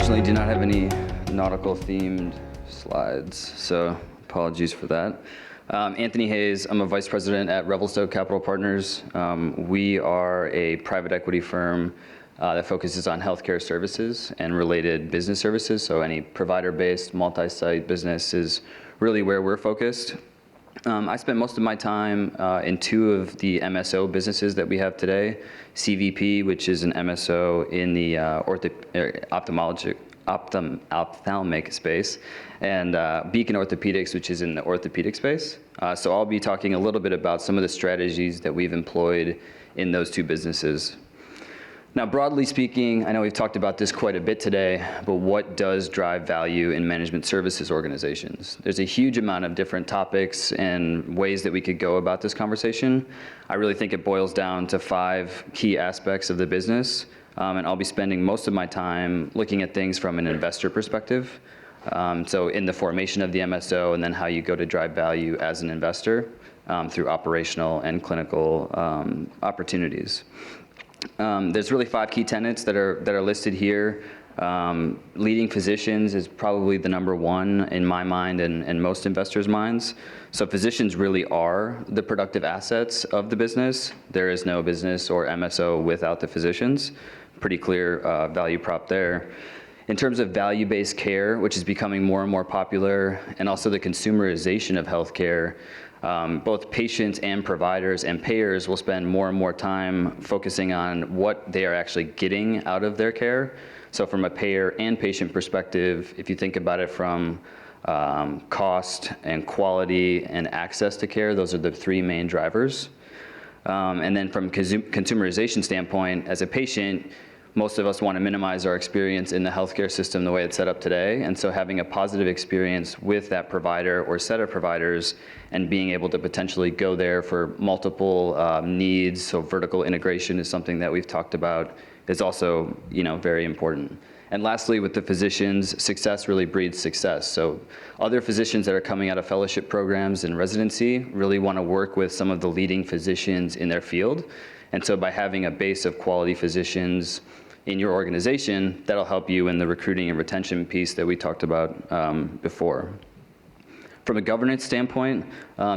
unfortunately do not have any nautical themed slides, so apologies for that. Anthony Hayes, I'm a vice president at Revelstoke Capital Partners. We are a private equity firm that focuses on healthcare services and related business services, so any provider-based multi-site business is really where we're focused. I spent most of my time in two of the MSO businesses that we have today, CVP, which is an MSO in the ophthalmic space, and Beacon Orthopedics, which is in the orthopedic space. So I'll be talking a little bit about some of the strategies that we've employed in those two businesses. Now, broadly speaking, I know we've talked about this quite a bit today, but what does drive value in management services organizations? There's a huge amount of different topics and ways that we could go about this conversation. I really think it boils down to 5 key aspects of the business, and I'll be spending most of my time looking at things from an investor perspective. So in the formation of the MSO, and then how you go to drive value as an investor through operational and clinical opportunities. There's really 5 key tenets that are listed here. Leading physicians is probably the number one in my mind and most investors' minds. So physicians really are the productive assets of the business. There is no business or MSO without the physicians. Pretty clear value prop there. In terms of value-based care, which is becoming more and more popular, and also the consumerization of healthcare, both patients and providers and payers will spend more and more time focusing on what they are actually getting out of their care. So from a payer and patient perspective, if you think about it from cost and quality and access to care, those are the 3 main drivers. And then from consumerization standpoint, as a patient, most of us want to minimize our experience in the healthcare system the way it's set up today. And so having a positive experience with that provider or set of providers and being able to potentially go there for multiple needs, so vertical integration is something that we've talked about, is also, very important. And lastly, with the physicians, success really breeds success. So other physicians that are coming out of fellowship programs and residency really want to work with some of the leading physicians in their field. And so by having a base of quality physicians in your organization, that'll help you in the recruiting and retention piece that we talked about before. From a governance standpoint,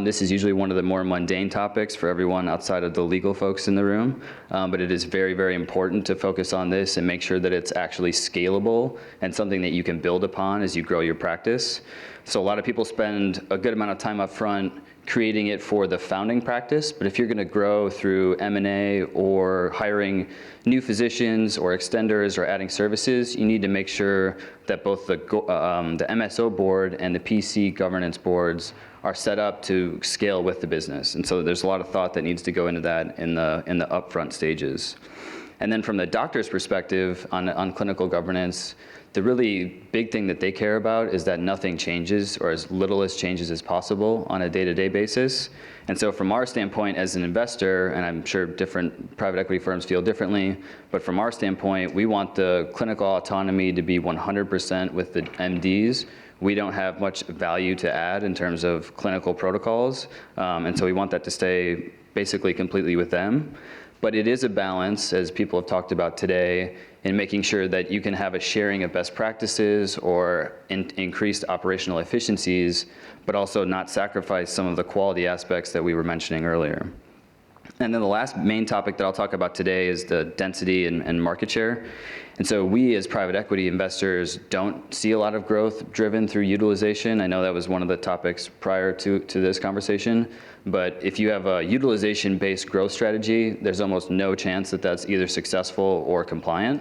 this is usually one of the more mundane topics for everyone outside of the legal folks in the room, but it is very, very important to focus on this and make sure that it's actually scalable and something that you can build upon as you grow your practice. So a lot of people spend a good amount of time up front creating it for the founding practice, but if you're going to grow through M&A or hiring new physicians or extenders or adding services, you need to make sure that both the MSO board and the PC governance boards are set up to scale with the business. And so there's a lot of thought that needs to go into that in the upfront stages. And then from the doctor's perspective on clinical governance, the really big thing that they care about is that nothing changes, or as little as changes as possible on a day-to-day basis. And so from our standpoint as an investor, and I'm sure different private equity firms feel differently, but from our standpoint, we want the clinical autonomy to be 100% with the MDs. We don't have much value to add in terms of clinical protocols, and so we want that to stay basically completely with them. But it is a balance, as people have talked about today, in making sure that you can have a sharing of best practices or increased operational efficiencies, but also not sacrifice some of the quality aspects that we were mentioning earlier. And then the last main topic that I'll talk about today is the density and market share. And so we as private equity investors don't see a lot of growth driven through utilization. I know that was one of the topics prior to this conversation, but if you have a utilization-based growth strategy, there's almost no chance that that's either successful or compliant.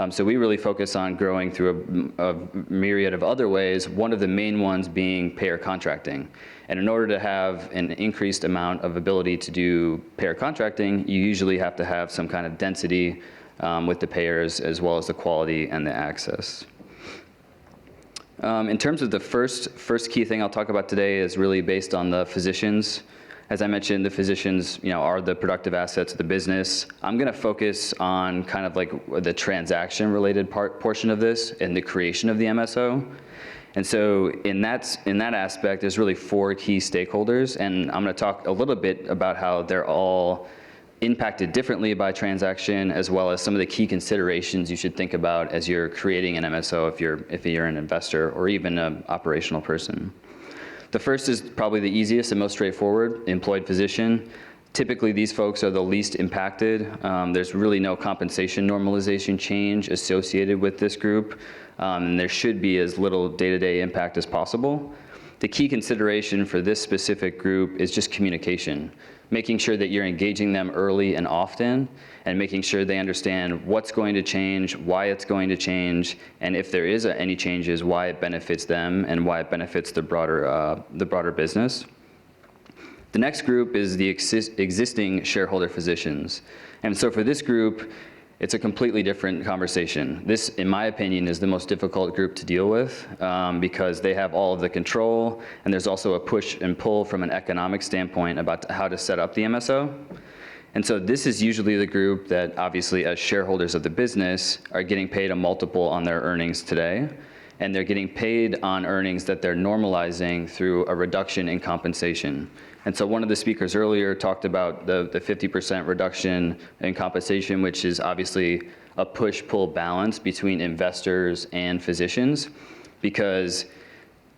So we really focus on growing through a myriad of other ways, one of the main ones being payer contracting. And in order to have an increased amount of ability to do payer contracting, you usually have to have some kind of density with the payers, as well as the quality and the access. In terms of the first key thing I'll talk about today is really based on the physicians. As I mentioned, the physicians, are the productive assets of the business. I'm going to focus on kind of like the transaction-related portion of this and the creation of the MSO. And so in that aspect, there's really 4 key stakeholders, and I'm going to talk a little bit about how they're all impacted differently by transaction, as well as some of the key considerations you should think about as you're creating an MSO if you're an investor or even an operational person. The first is probably the easiest and most straightforward, employed physician. Typically, these folks are the least impacted. There's really no compensation normalization change associated with this group, and there should be as little day-to-day impact as possible. The key consideration for this specific group is just communication, making sure that you're engaging them early and often, and making sure they understand what's going to change, why it's going to change, and if there is any changes, why it benefits them and why it benefits the broader business. The next group is the existing shareholder physicians. And so for this group, it's a completely different conversation. This, in my opinion, is the most difficult group to deal with because they have all of the control, and there's also a push and pull from an economic standpoint about how to set up the MSO. And so this is usually the group that, obviously, as shareholders of the business, are getting paid a multiple on their earnings today, and they're getting paid on earnings that they're normalizing through a reduction in compensation. And so one of the speakers earlier talked about the 50% reduction in compensation, which is obviously a push-pull balance between investors and physicians, because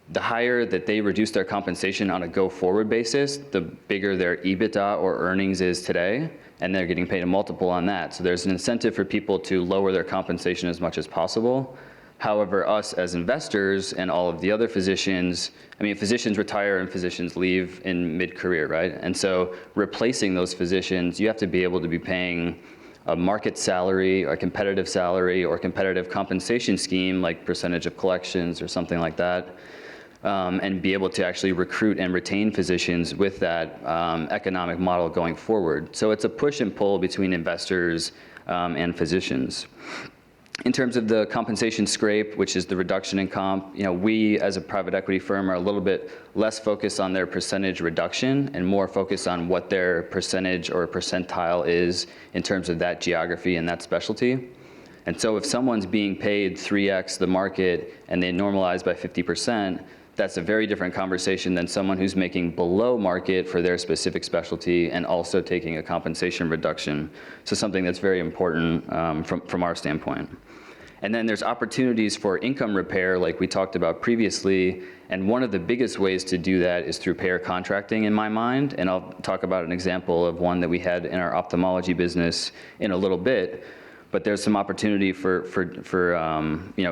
the higher that they reduce their compensation on a go-forward basis, the bigger their EBITDA or earnings is today, and they're getting paid a multiple on that. So there's an incentive for people to lower their compensation as much as possible. However, us as investors and all of the other physicians, I mean, physicians retire and physicians leave in mid-career, right? And so replacing those physicians, you have to be able to be paying a market salary or competitive salary or competitive compensation scheme like percentage of collections or something like that, and be able to actually recruit and retain physicians with that economic model going forward. So it's a push and pull between investors and physicians. In terms of the compensation scrape, which is the reduction in comp, we as a private equity firm are a little bit less focused on their percentage reduction and more focused on what their percentage or percentile is in terms of that geography and that specialty. And so if someone's being paid 3x the market and they normalize by 50%, that's a very different conversation than someone who's making below market for their specific specialty and also taking a compensation reduction. So something that's very important from our standpoint. And then there's opportunities for income repair like we talked about previously. And one of the biggest ways to do that is through payer contracting in my mind. And I'll talk about an example of one that we had in our ophthalmology business in a little bit. But there's some opportunity for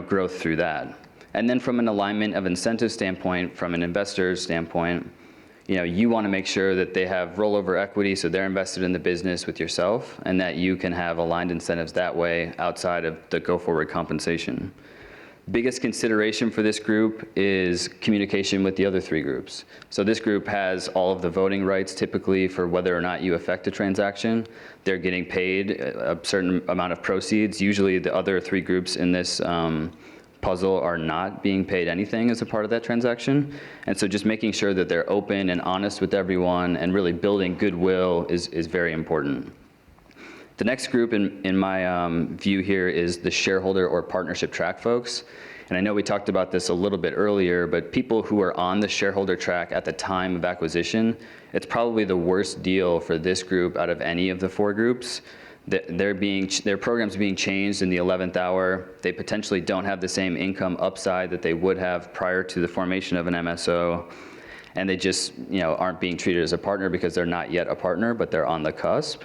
growth through that. And then from an alignment of incentive standpoint, from an investor's standpoint, you want to make sure that they have rollover equity, so they're invested in the business with yourself, and that you can have aligned incentives that way outside of the go-forward compensation. Biggest consideration for this group is communication with the other three groups. So this group has all of the voting rights typically for whether or not you affect a transaction. They're getting paid a certain amount of proceeds. Usually the other three groups in this puzzle are not being paid anything as a part of that transaction. And so just making sure that they're open and honest with everyone and really building goodwill is very important. The next group in my view here is the shareholder or partnership track folks. And I know we talked about this a little bit earlier, but people who are on the shareholder track at the time of acquisition, it's probably the worst deal for this group out of any of the four groups. Their program's being changed in the 11th hour. They potentially don't have the same income upside that they would have prior to the formation of an MSO. And they just aren't being treated as a partner because they're not yet a partner, but they're on the cusp.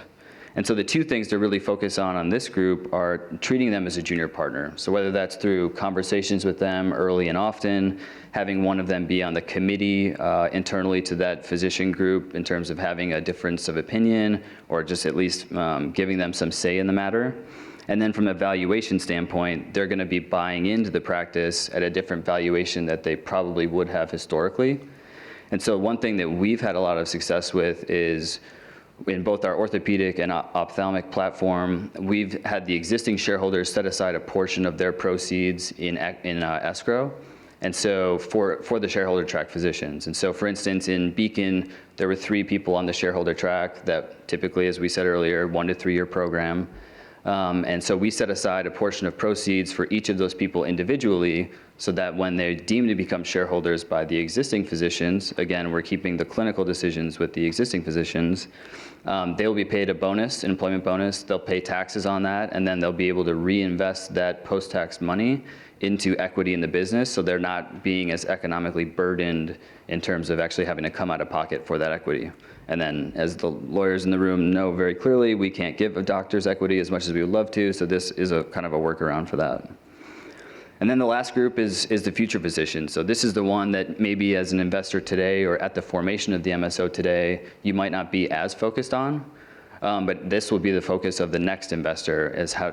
And so the two things to really focus on this group are treating them as a junior partner. So whether that's through conversations with them early and often, having one of them be on the committee internally to that physician group in terms of having a difference of opinion, or just at least giving them some say in the matter. And then from a valuation standpoint, they're going to be buying into the practice at a different valuation that they probably would have historically. And so one thing that we've had a lot of success with is in both our orthopedic and ophthalmic platform, we've had the existing shareholders set aside a portion of their proceeds in escrow. And so for the shareholder track physicians. And so for instance, in Beacon, there were 3 people on the shareholder track that typically, as we said earlier, 1 to 3 year program. And so we set aside a portion of proceeds for each of those people individually so that when they're deemed to become shareholders by the existing physicians, again, we're keeping the clinical decisions with the existing physicians, they'll be paid a bonus, an employment bonus, they'll pay taxes on that, and then they'll be able to reinvest that post-tax money into equity in the business, so they're not being as economically burdened in terms of actually having to come out of pocket for that equity. And then, as the lawyers in the room know very clearly, we can't give doctors equity as much as we would love to, so this is a kind of a workaround for that. And then the last group is the future physician. So this is the one that maybe as an investor today or at the formation of the MSO today, you might not be as focused on. But this will be the focus of the next investor,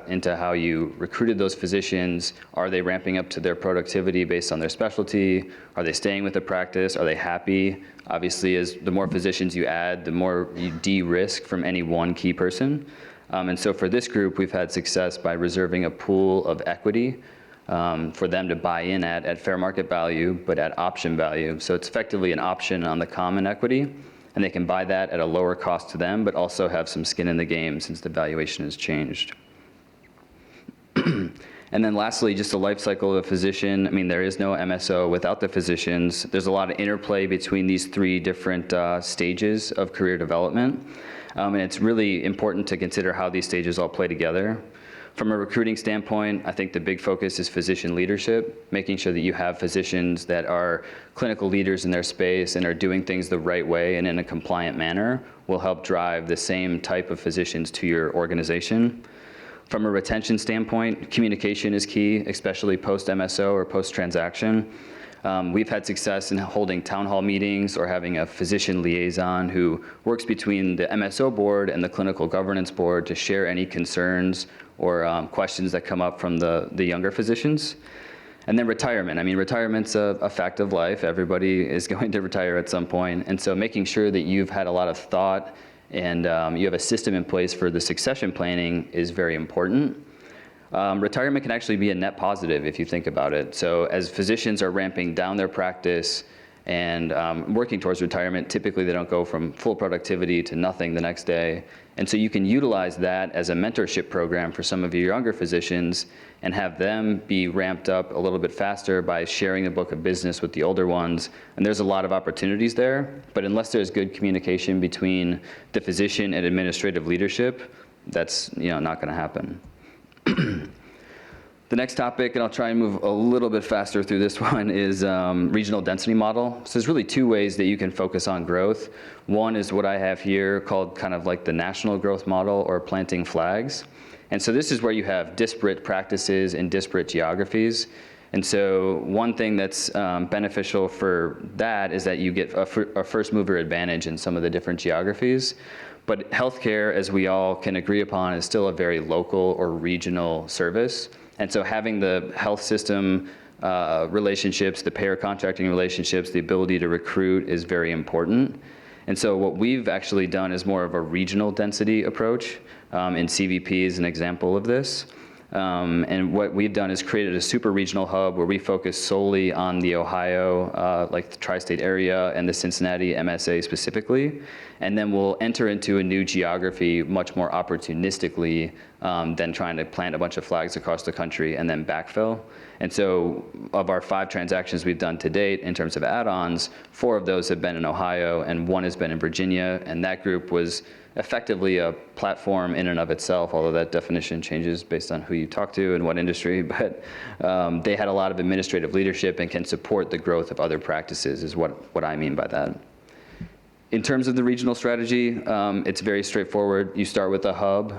into how you recruited those physicians. Are they ramping up to their productivity based on their specialty? Are they staying with the practice? Are they happy? Obviously, as the more physicians you add, the more you de-risk from any one key person. And so for this group, we've had success by reserving a pool of equity for them to buy in at fair market value, but at option value. So it's effectively an option on the common equity, and they can buy that at a lower cost to them, but also have some skin in the game since the valuation has changed. And then lastly, just the life cycle of a physician. I mean, there is no MSO without the physicians. There's a lot of interplay between these three different stages of career development. And it's really important to consider how these stages all play together. From a recruiting standpoint, I think the big focus is physician leadership, making sure that you have physicians that are clinical leaders in their space and are doing things the right way and in a compliant manner will help drive the same type of physicians to your organization. From a retention standpoint, communication is key, especially post-MSO or post-transaction. We've had success in holding town hall meetings or having a physician liaison who works between the MSO board and the clinical governance board to share any concerns or questions that come up from the younger physicians. And then retirement. I mean, retirement's a fact of life. Everybody is going to retire at some point. And so making sure that you've had a lot of thought and you have a system in place for the succession planning is very important. Retirement can actually be a net positive if you think about it. So as physicians are ramping down their practice and working towards retirement, typically they don't go from full productivity to nothing the next day. And so you can utilize that as a mentorship program for some of your younger physicians and have them be ramped up a little bit faster by sharing a book of business with the older ones. And there's a lot of opportunities there, but unless there's good communication between the physician and administrative leadership, that's not going to happen. The next topic, and I'll try and move a little bit faster through this one, is regional density model. So there's really two ways that you can focus on growth. One is what I have here called kind of like the national growth model or planting flags. And so this is where you have disparate practices in disparate geographies. And so one thing that's beneficial for that is that you get a first mover advantage in some of the different geographies. But healthcare, as we all can agree upon, is still a very local or regional service. And so having the health system relationships, the payer contracting relationships, the ability to recruit is very important. And so what we've actually done is more of a regional density approach, and CVP is an example of this. And what we've done is created a super regional hub where we focus solely on the Ohio, like the tri-state area and the Cincinnati MSA specifically. And then we'll enter into a new geography much more opportunistically than trying to plant a bunch of flags across the country and then backfill. And so of our 5 transactions we've done to date in terms of add-ons, 4 of those have been in Ohio and 1 has been in Virginia. And that group was effectively a platform in and of itself, although that definition changes based on who you talk to and what industry, but they had a lot of administrative leadership and can support the growth of other practices is what I mean by that. In terms of the regional strategy, it's very straightforward. You start with a hub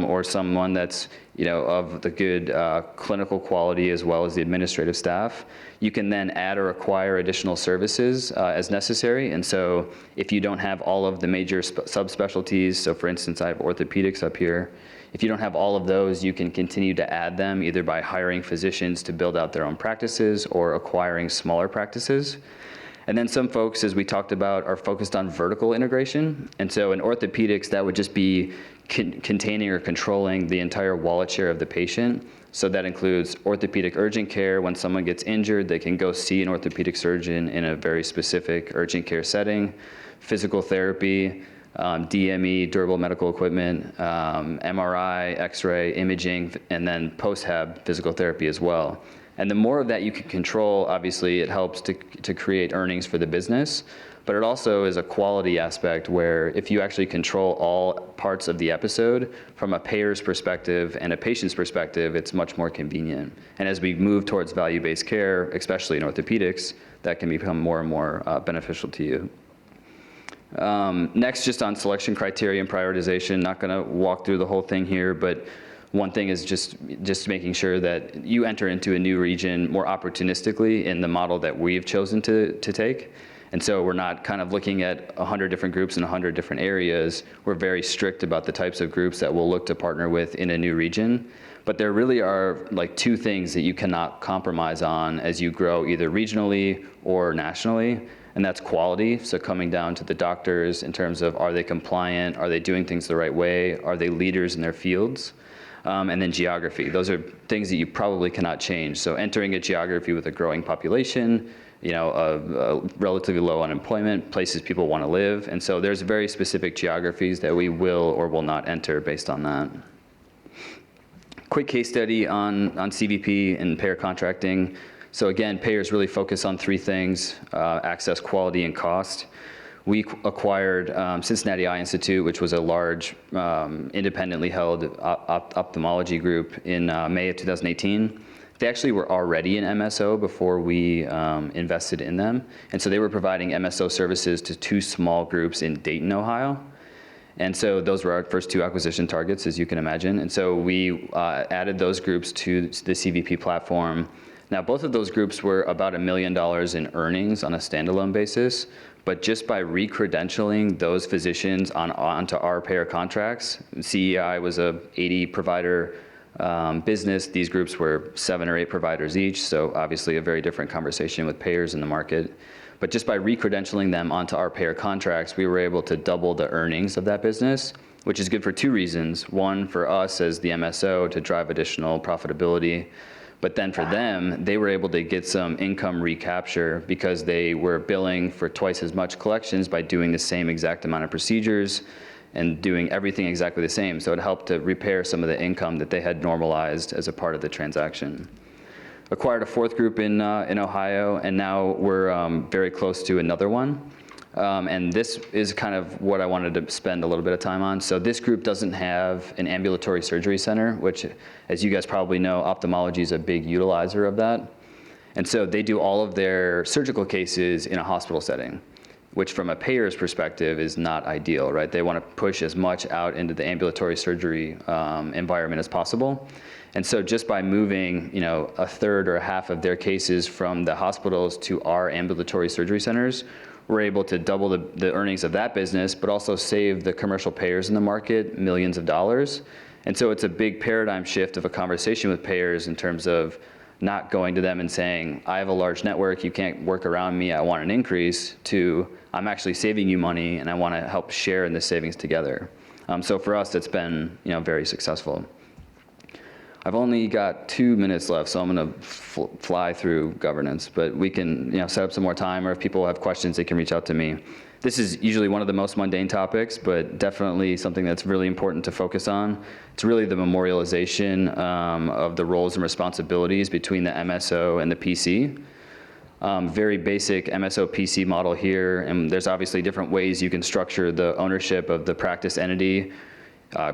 or someone that's of the good clinical quality as well as the administrative staff. You can then add or acquire additional services as necessary. And so if you don't have all of the major subspecialties, so for instance, I have orthopedics up here. If you don't have all of those, you can continue to add them either by hiring physicians to build out their own practices or acquiring smaller practices. And then some folks, as we talked about, are focused on vertical integration. And so in orthopedics, that would just be containing or controlling the entire wallet share of the patient. So that includes orthopedic urgent care. When someone gets injured, they can go see an orthopedic surgeon in a very specific urgent care setting. Physical therapy, DME, durable medical equipment, MRI, X-ray, imaging, and then post-hab physical therapy as well. And the more of that you can control, obviously, it helps to create earnings for the business. But it also is a quality aspect where if you actually control all parts of the episode, from a payer's perspective and a patient's perspective, it's much more convenient. And as we move towards value-based care, especially in orthopedics, that can become more and more beneficial to you. Next, just on selection criteria and prioritization, not gonna walk through the whole thing here, but one thing is just making sure that you enter into a new region more opportunistically in the model that we've chosen to take. And so we're not kind of looking at 100 different groups in 100 different areas. We're very strict about the types of groups that we'll look to partner with in a new region. But there really are like two things that you cannot compromise on as you grow either regionally or nationally, and that's quality. So coming down to the doctors in terms of, are they compliant? Are they doing things the right way? Are they leaders in their fields? And then geography. Those are things that you probably cannot change. So entering a geography with a growing population, a relatively low unemployment, places people want to live. And so there's very specific geographies that we will or will not enter based on that. Quick case study on CVP and payer contracting. So again, payers really focus on three things: access, quality, and cost. We acquired Cincinnati Eye Institute, which was a large independently held ophthalmology group in May of 2018. They actually were already an MSO before we invested in them. And so they were providing MSO services to two small groups in Dayton, Ohio. And so those were our first two acquisition targets, as you can imagine. And so we added those groups to the CVP platform. Now, both of those groups were about $1 million in earnings on a standalone basis. But just by re-credentialing those physicians onto our payer contracts, CEI was a 80 provider business. These groups were 7 or 8 providers each, so obviously a very different conversation with payers in the market. But just by re-credentialing them onto our payer contracts, we were able to double the earnings of that business, which is good for two reasons. One, for us as the MSO to drive additional profitability. But then for them, they were able to get some income recapture because they were billing for twice as much collections by doing the same exact amount of procedures and doing everything exactly the same. So it helped to repair some of the income that they had normalized as a part of the transaction. Acquired a fourth group in Ohio, and now we're very close to another one. And this is kind of what I wanted to spend a little bit of time on. So this group doesn't have an ambulatory surgery center, which, as you guys probably know, ophthalmology is a big utilizer of that. And so they do all of their surgical cases in a hospital setting, which from a payer's perspective is not ideal, right? They want to push as much out into the ambulatory surgery environment as possible. And so just by moving, a third or a half of their cases from the hospitals to our ambulatory surgery centers, we're able to double the earnings of that business, but also save the commercial payers in the market millions of dollars. And so it's a big paradigm shift of a conversation with payers in terms of not going to them and saying, I have a large network, you can't work around me, I want an increase, to I'm actually saving you money and I want to help share in the savings together. So for us, it's been very successful. I've only got 2 minutes left, so I'm going to fly through governance, but we can set up some more time, or if people have questions, they can reach out to me. This is usually one of the most mundane topics, but definitely something that's really important to focus on. It's really the memorialization of the roles and responsibilities between the MSO and the PC. Very basic MSO PC model here, and there's obviously different ways you can structure the ownership of the practice entity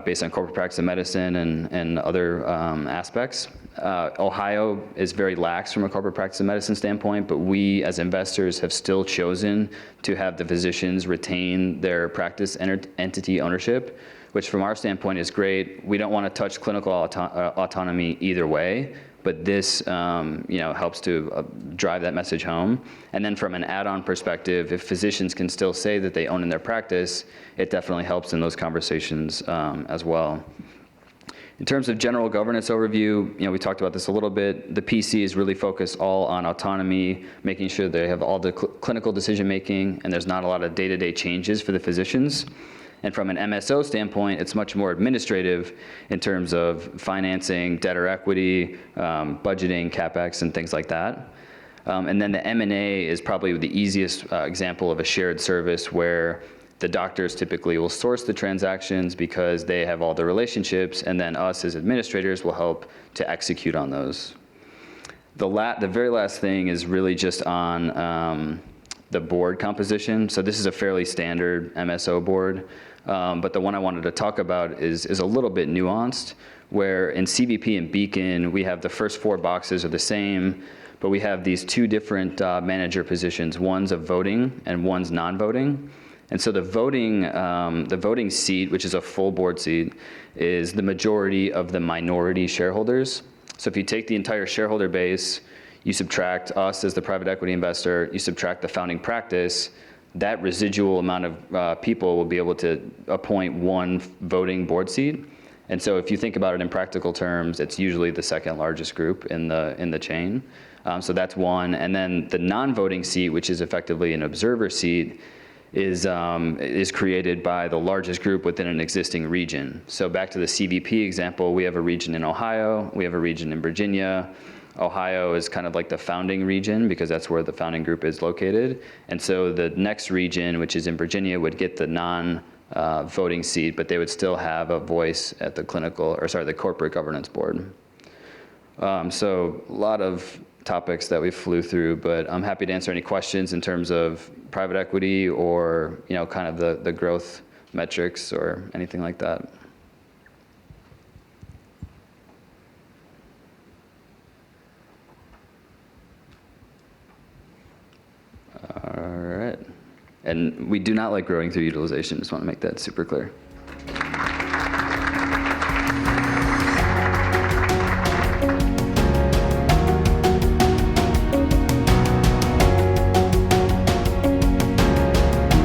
based on corporate practice of medicine and other aspects. Ohio is very lax from a corporate practice of medicine standpoint, but we as investors have still chosen to have the physicians retain their practice entity ownership, which from our standpoint is great. We don't want to touch clinical autonomy either way, but this helps to drive that message home. And then from an add-on perspective, if physicians can still say that they own in their practice, it definitely helps in those conversations as well. In terms of general governance overview, we talked about this a little bit. The PC is really focused all on autonomy, making sure they have all the clinical decision-making, and there's not a lot of day-to-day changes for the physicians. And from an MSO standpoint, it's much more administrative in terms of financing, debt or equity, budgeting, CapEx, and things like that. And then the M&A is probably the easiest example of a shared service where the doctors typically will source the transactions because they have all the relationships, and then us as administrators will help to execute on those. The very last thing is really just on the board composition. So this is a fairly standard MSO board, but the one I wanted to talk about is a little bit nuanced, where in CVP and Beacon, we have the first 4 boxes are the same, but we have these 2 different manager positions. One's a voting and one's non-voting. And so the voting seat, which is a full board seat, is the majority of the minority shareholders. So if you take the entire shareholder base, you subtract us as the private equity investor, you subtract the founding practice, that residual amount of people will be able to appoint 1 voting board seat. And so if you think about it in practical terms, it's usually the second largest group in the chain. So that's one. And then the non-voting seat, which is effectively an observer seat, is created by the largest group within an existing region. So back to the CVP example, we have a region in Ohio, we have a region in Virginia. Ohio is kind of like the founding region because that's where the founding group is located. And so the next region, which is in Virginia, would get the non-voting seat, but they would still have a voice at the the corporate governance board. So a lot of topics that we flew through, but I'm happy to answer any questions in terms of private equity or, kind of the growth metrics or anything like that. All right. And we do not like growing through utilization. Just want to make that super clear.